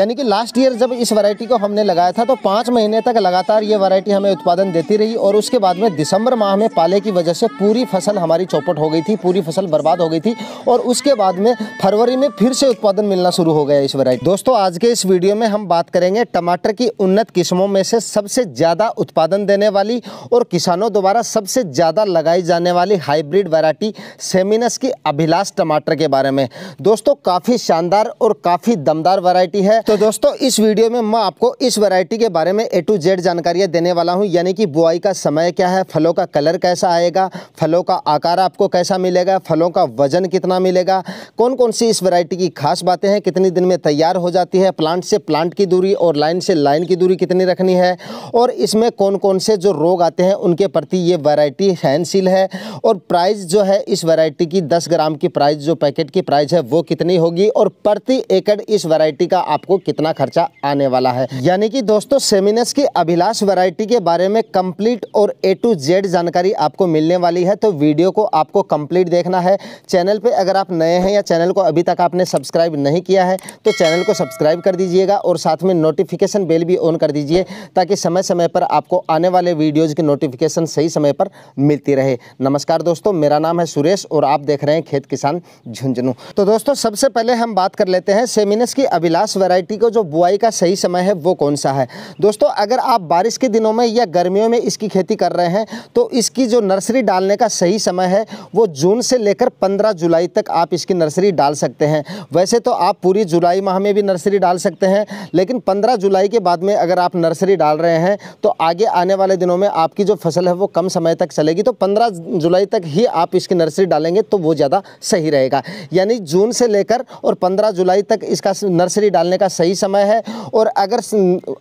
यानी कि last year जब इस वैरायटी को हमने लगाया था तो 5 महीने तक लगातार ये वैरायटी हमें उत्पादन देती रही और उसके बाद में दिसंबर माह में पाले की वजह से पूरी फसल हमारी चौपट हो गई थी, पूरी फसल बर्बाद हो गई थी और उसके बाद में फरवरी में फिर से उत्पादन मिलना शुरू हो गया इस वैरायटी। दोस्तों आज के इस वीडियो में हम बात करेंगे टमाटर की उन्नत किस्मों में से सबसे ज़्यादा उत्पादन देने वाली और किसानों द्वारा सबसे ज़्यादा लगाई जाने वाली हाइब्रिड वैरायटी सेमिनस की अभिलाष टमाटर के बारे में। दोस्तों काफ़ी शानदार और काफ़ी दमदार वैरायटी है। तो दोस्तों इस वीडियो में मैं आपको इस वैरायटी के बारे में A to Z जानकारियाँ देने वाला हूँ, यानी कि बुआई का समय क्या है, फलों का कलर कैसा आएगा, फलों का आकार आपको कैसा मिलेगा, फलों का वजन कितना मिलेगा, कौन कौन सी इस वैरायटी की खास बातें हैं, कितनी दिन में तैयार हो जाती है, प्लांट से प्लांट की दूरी और लाइन से लाइन की दूरी कितनी रखनी है और इसमें कौन कौन से जो रोग आते हैं उनके प्रति ये वैरायटी सहनशील है और प्राइस जो है इस वैरायटी की 10 ग्राम की प्राइस जो पैकेट की प्राइस है वो कितनी होगी और प्रति एकड़ इस वैरायटी का आपको कितना खर्चा आने वाला है। यानी कि दोस्तों सेमिनस की अभिलाष वैरायटी के बारे में कंप्लीट और A to Z जानकारी आपको मिलने वाली है। तो वीडियो को आपको कंप्लीट देखना है। चैनल पे अगर आप नए हैं या चैनल को अभी तक आपने सब्सक्राइब नहीं किया है तो चैनल को सब्सक्राइब कर दीजिएगा और साथ में नोटिफिकेशन बेल भी ऑन कर दीजिए ताकि समय समय पर आपको आने वाले वीडियोज़ की नोटिफिकेशन सही समय पर मिलती रहे। नमस्कार दोस्तों, मेरा नाम है सुरेश और आप देख रहे हैं खेत किसान झुंझुनू। तो दोस्तों सबसे पहले हम बात कर लेते हैं सेमिनस की अभिलाष वैरायटी को जो बुआई का सही समय है वो कौन सा है। दोस्तों अगर आप बारिश के दिनों में या गर्मियों में इसकी खेती कर रहे हैं तो इसकी जो नर्सरी डालने का सही समय है वो जून से लेकर 15 जुलाई तक आप इसकी नर्सरी डाल सकते हैं। वैसे तो आप पूरी जुलाई माह में भी नर्सरी डाल सकते हैं, लेकिन 15 जुलाई के बाद में अगर आप नर्सरी डाल रहे हैं तो आगे आने वाले दिनों में आपकी जो फसल है वो कम समय तक चलेगी। तो 15 जुलाई तक ही आप इसकी नर्सरी डालेंगे तो वो ज़्यादा सही रहेगा। यानी जून से लेकर और 15 जुलाई तक इसका नर्सरी डालने का सही समय है। और अगर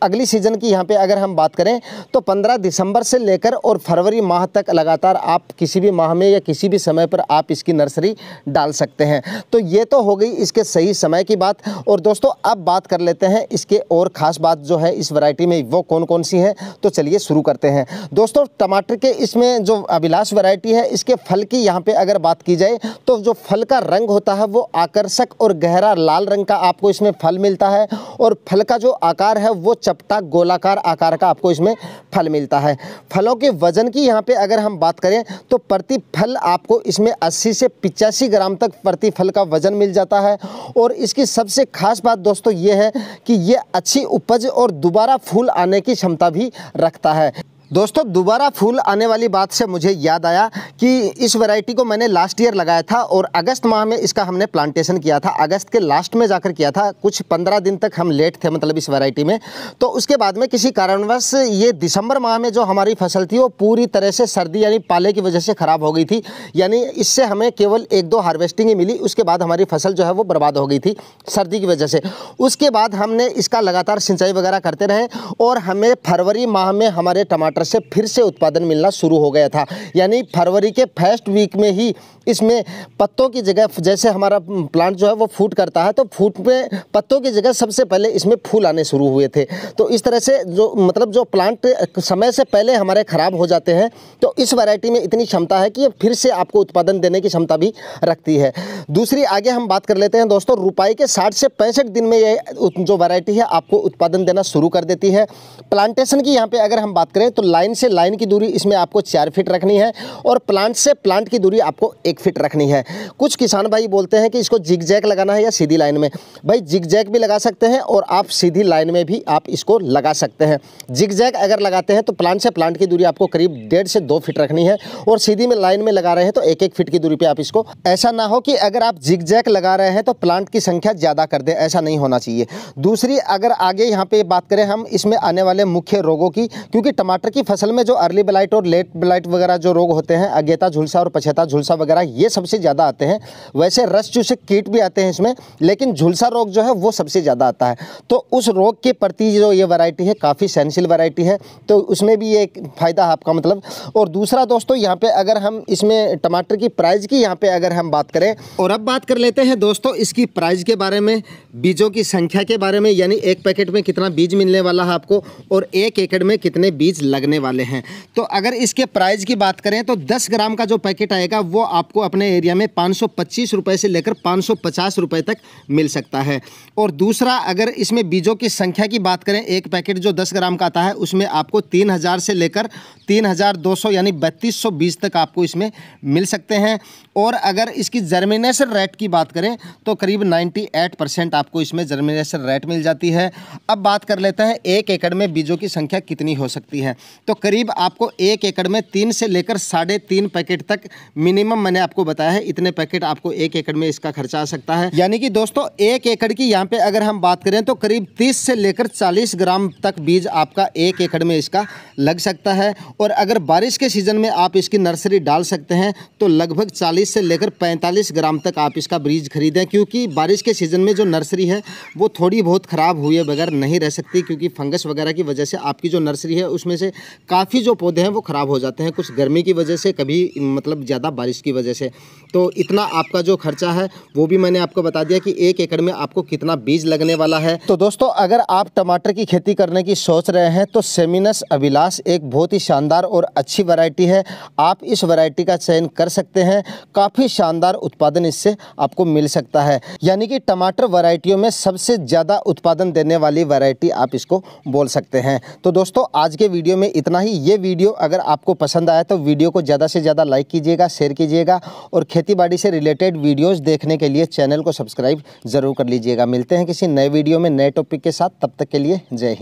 अगली सीज़न की यहाँ पे अगर हम बात करें तो 15 दिसंबर से लेकर और फरवरी माह तक लगातार आप किसी भी माह में या किसी भी समय पर आप इसकी नर्सरी डाल सकते हैं। तो ये तो हो गई इसके सही समय की बात। और दोस्तों अब बात कर लेते हैं इसके और ख़ास बात जो है इस वैरायटी में वो कौन कौन सी है। तो चलिए शुरू करते हैं। दोस्तों टमाटर के इसमें जो अभिलाष वैरायटी है इसके फल की यहाँ पे अगर बात की जाए तो जो फल का रंग होता है वो आकर्षक और गहरा लाल रंग का आपको इसमें फल मिलता है और फल का जो आकार है वो चपटा गोलाकार आकार का आपको इसमें फल मिलता है। फलों के वजन की यहाँ पे अगर हम बात करें तो प्रति फल आपको इसमें 80 से 85 ग्राम तक प्रति फल का वजन मिल जाता है। और इसकी सबसे खास बात दोस्तों ये है कि ये अच्छी उपज और दोबारा फूल आने की क्षमता भी रखता है। दोस्तों दोबारा फूल आने वाली बात से मुझे याद आया कि इस वैरायटी को मैंने लास्ट ईयर लगाया था और अगस्त माह में इसका हमने प्लांटेशन किया था। अगस्त के लास्ट में जाकर किया था, कुछ 15 दिन तक हम लेट थे मतलब इस वैरायटी में। तो उसके बाद में किसी कारणवश ये दिसंबर माह में जो हमारी फसल थी वो पूरी तरह से सर्दी यानी पाले की वजह से ख़राब हो गई थी। यानी इससे हमें केवल 1-2 हार्वेस्टिंग ही मिली, उसके बाद हमारी फसल जो है वो बर्बाद हो गई थी सर्दी की वजह से। उसके बाद हमने इसका लगातार सिंचाई वगैरह करते रहे और हमें फरवरी माह में हमारे टमाटर से फिर से उत्पादन मिलना शुरू हो गया था। यानी फरवरी के फर्स्ट वीक में ही इसमें पत्तों की जगह, जैसे हमारा प्लांट जो है वो फूट करता है तो फूट में पत्तों की जगह सबसे पहले इसमें फूल आने शुरू हुए थे। तो इस तरह से जो प्लांट समय से पहले हमारे ख़राब हो जाते हैं तो इस वैरायटी में इतनी क्षमता है कि ये फिर से आपको उत्पादन देने की क्षमता भी रखती है। दूसरी आगे हम बात कर लेते हैं दोस्तों, रुपाई के 60 से 65 दिन में ये जो वैरायटी है आपको उत्पादन देना शुरू कर देती है। प्लांटेशन की यहाँ पे अगर हम बात करें तो लाइन से लाइन की दूरी इसमें आपको 4 फीट रखनी है और प्लांट से प्लांट की दूरी आपको 1 फीट रखनी है। कुछ किसान भाई बोलते हैं कि इसको जिग जैग लगाना है या सीधी लाइन में। भाई जिग जैग भी लगा सकते हैं और आप सीधी लाइन में भी आप इसको लगा सकते हैं। जिग जैग अगर लगाते हैं तो प्लांट से प्लांट की दूरी आपको करीब 1.5 से 2 फीट रखनी है और सीधी में लाइन में लगा रहे हैं तो 1-1 फीट की दूरी पर आप इसको। ऐसा ना हो कि अगर आप जिग जैग लगा रहे हैं तो प्लांट की संख्या ज़्यादा कर दें, ऐसा नहीं होना चाहिए। दूसरी अगर आगे यहाँ पे बात करें हम इसमें आने वाले मुख्य रोगों की, क्योंकि टमाटर की फसल में जो अर्ली ब्लाइट और लेट ब्लाइट वगैरह जो रोग होते हैं, अगेता झुलसा और पछेता झुलसा वगैरह, ये सबसे ज़्यादा आते हैं। वैसे रस चूसक कीट भी आते हैं इसमें, लेकिन झुलसा रोग जो है वो सबसे ज़्यादा आता है। तो उस रोग के प्रति जो ये वैरायटी है काफ़ी सहनशील वैरायटी है, तो उसमें भी एक फ़ायदा है आपका मतलब। और दूसरा दोस्तों यहाँ पे अगर हम इसमें टमाटर की प्राइस की यहाँ पे अगर हम बात करें, और अब बात कर लेते हैं दोस्तों इसकी प्राइस के बारे में, बीजों की संख्या के बारे में, यानी एक पैकेट में कितना बीज मिलने वाला है आपको और 1 एकड़ में कितने बीज लगने वाले हैं। तो अगर इसके प्राइस की बात करें तो 10 ग्राम का जो पैकेट आएगा वो आपको अपने एरिया में 525 रुपये से लेकर 550 रुपये तक मिल सकता है। और दूसरा, अगर इसमें बीजों की संख्या की बात करें, एक पैकेट जो 10 ग्राम का आता है उसमें आपको 3000 से लेकर 3200 यानी 3200 बीज तक आपको इसमें मिल सकते हैं। और अगर इसकी जर्मिनेशन रेट की बात करें तो करीब 98% आपको इसमें जर्मिनेशन रेट मिल जाती है। अब बात कर लेते हैं 1 एकड़ में बीजों की संख्या कितनी हो सकती है। तो करीब आपको 1 एकड़ में 3 से लेकर 3.5 पैकेट तक मिनिमम मैंने आपको बताया है, इतने पैकेट आपको 1 एकड़ में इसका खर्चा आ सकता है। यानी कि दोस्तों 1 एकड़ की यहाँ पे अगर हम बात करें तो करीब 30 से लेकर 40 ग्राम तक बीज आपका 1 एकड़ में इसका लग सकता है। और अगर बारिश के सीज़न में आप इसकी नर्सरी डाल सकते हैं तो लगभग 40 से लेकर 45 ग्राम तक आप इसका बीज खरीदें, क्योंकि बारिश के सीज़न में जो नर्सरी है वो थोड़ी बहुत ख़राब हुए बगैर नहीं रह सकती, क्योंकि फंगस वगैरह की वजह से आपकी जो नर्सरी है उसमें से काफ़ी जो पौधे हैं वो ख़राब हो जाते हैं, कुछ गर्मी की वजह से, कभी मतलब ज़्यादा बारिश की वजह से। तो इतना आपका जो खर्चा है वो भी मैंने आपको बता दिया कि 1 एकड़ में आपको कितना बीज लगने वाला है। तो दोस्तों अगर आप टमाटर की खेती करने की सोच रहे हैं तो सेमिनस अभिलाष एक बहुत ही शानदार और अच्छी वैरायटी है। आप इस वैरायटी का चयन कर सकते हैं, काफ़ी शानदार उत्पादन इससे आपको मिल सकता है। यानी कि टमाटर वैरायटियों में सबसे ज़्यादा उत्पादन देने वाली वैरायटी आप इसको बोल सकते हैं। तो दोस्तों आज के वीडियो में इतना ही। ये वीडियो अगर आपको पसंद आया तो वीडियो को ज़्यादा से ज़्यादा लाइक कीजिएगा, शेयर कीजिएगा और खेतीबाड़ी से रिलेटेड वीडियोस देखने के लिए चैनल को सब्सक्राइब ज़रूर कर लीजिएगा। मिलते हैं किसी नए वीडियो में नए टॉपिक के साथ, तब तक के लिए जय हिंद।